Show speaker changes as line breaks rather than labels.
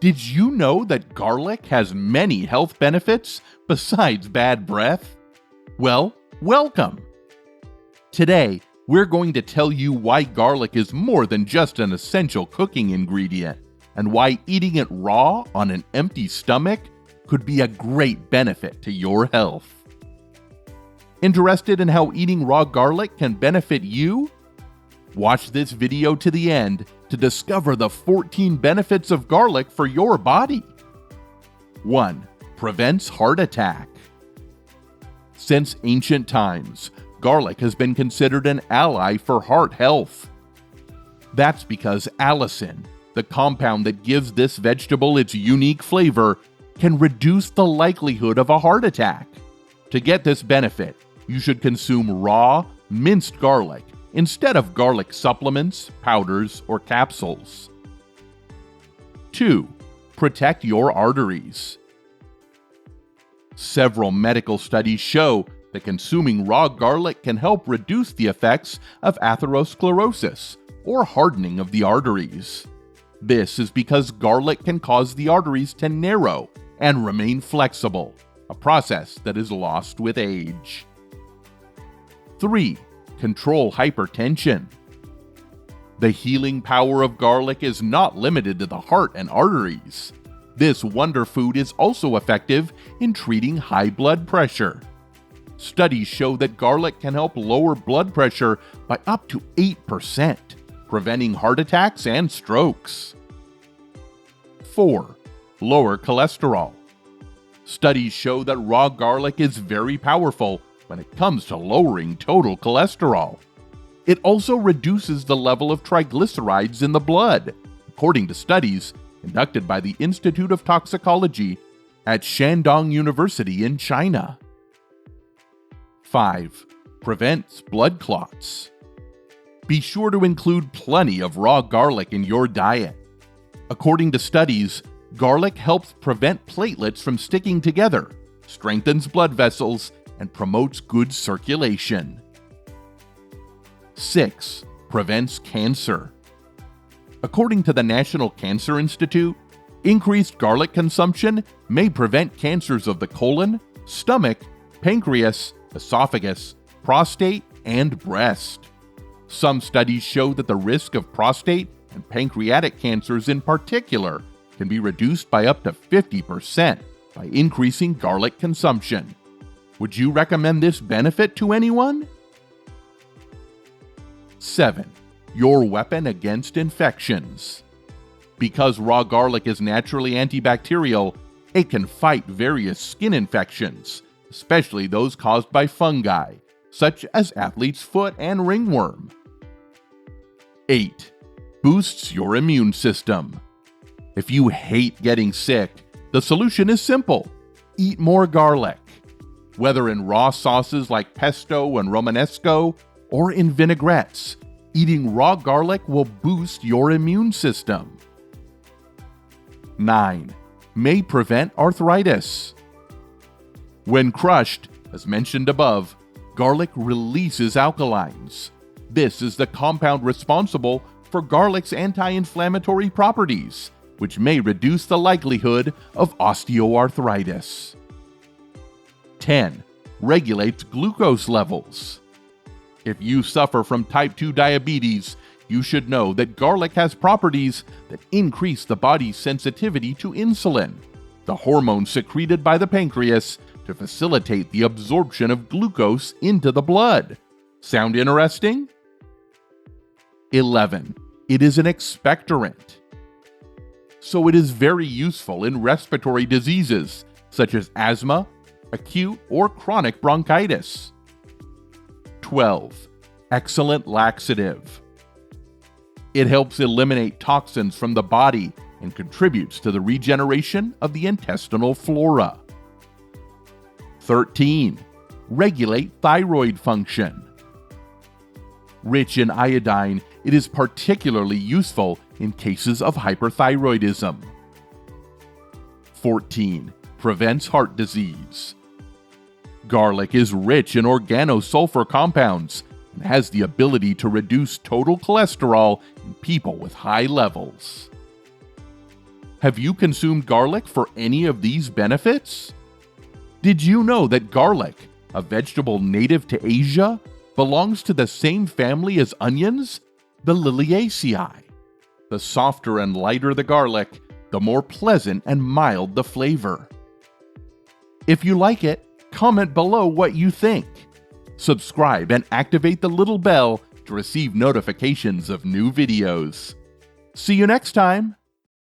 Did you know that garlic has many health benefits besides bad breath? Well, welcome! Today, we're going to tell you why garlic is more than just an essential cooking ingredient, and why eating it raw on an empty stomach could be a great benefit to your health. Interested in how eating raw garlic can benefit you? Watch this video to the end to discover the 14 benefits of garlic for your body. 1. Prevents heart attack. Since ancient times, garlic has been considered an ally for heart health. That's because allicin, the compound that gives this vegetable its unique flavor, can reduce the likelihood of a heart attack. To get this benefit, you should consume raw, minced garlic instead of garlic supplements, powders, or capsules. 2. Protect your arteries. Several medical studies show that consuming raw garlic can help reduce the effects of atherosclerosis, or hardening of the arteries. This is because garlic can cause the arteries to narrow and remain flexible, a process that is lost with age. 3. Control hypertension. The healing power of garlic is not limited to the heart and arteries. This wonder food is also effective in treating high blood pressure. Studies show that garlic can help lower blood pressure by up to 8%, preventing heart attacks and strokes. 4. Lower cholesterol. Studies show that raw garlic is very powerful when it comes to lowering total cholesterol. It also reduces the level of triglycerides in the blood, according to studies conducted by the Institute of Toxicology at Shandong University in China. 5. Prevents blood clots. Be sure to include plenty of raw garlic in your diet. According to studies, garlic helps prevent platelets from sticking together, strengthens blood vessels, and promotes good circulation. 6. Prevents cancer. According to the National Cancer Institute, increased garlic consumption may prevent cancers of the colon, stomach, pancreas, esophagus, prostate, and breast. Some studies show that the risk of prostate and pancreatic cancers in particular can be reduced by up to 50% by increasing garlic consumption. Would you recommend this benefit to anyone? 7. Your weapon against infections. Because raw garlic is naturally antibacterial, it can fight various skin infections, especially those caused by fungi, such as athlete's foot and ringworm. 8. Boosts your immune system. If you hate getting sick, the solution is simple. Eat more garlic. Whether in raw sauces like pesto and romanesco, or in vinaigrettes, eating raw garlic will boost your immune system. 9. May prevent arthritis. When crushed, as mentioned above, garlic releases alkalines. This is the compound responsible for garlic's anti-inflammatory properties, which may reduce the likelihood of osteoarthritis. 10. Regulates glucose levels. If you suffer from type 2 diabetes, you should know that garlic has properties that increase the body's sensitivity to insulin, the hormone secreted by the pancreas to facilitate the absorption of glucose into the blood. Sound interesting? 11. It is an expectorant. So it is very useful in respiratory diseases such as asthma, acute or chronic bronchitis. 12. Excellent laxative. It helps eliminate toxins from the body and contributes to the regeneration of the intestinal flora. 13. Regulate thyroid function. Rich in iodine, it is particularly useful in cases of hyperthyroidism. 14. Prevents heart disease. Garlic is rich in organosulfur compounds and has the ability to reduce total cholesterol in people with high levels. Have you consumed garlic for any of these benefits? Did you know that garlic, a vegetable native to Asia, belongs to the same family as onions, the Liliaceae? The softer and lighter the garlic, the more pleasant and mild the flavor. If you like it, comment below what you think. Subscribe and activate the little bell to receive notifications of new videos. See you next time!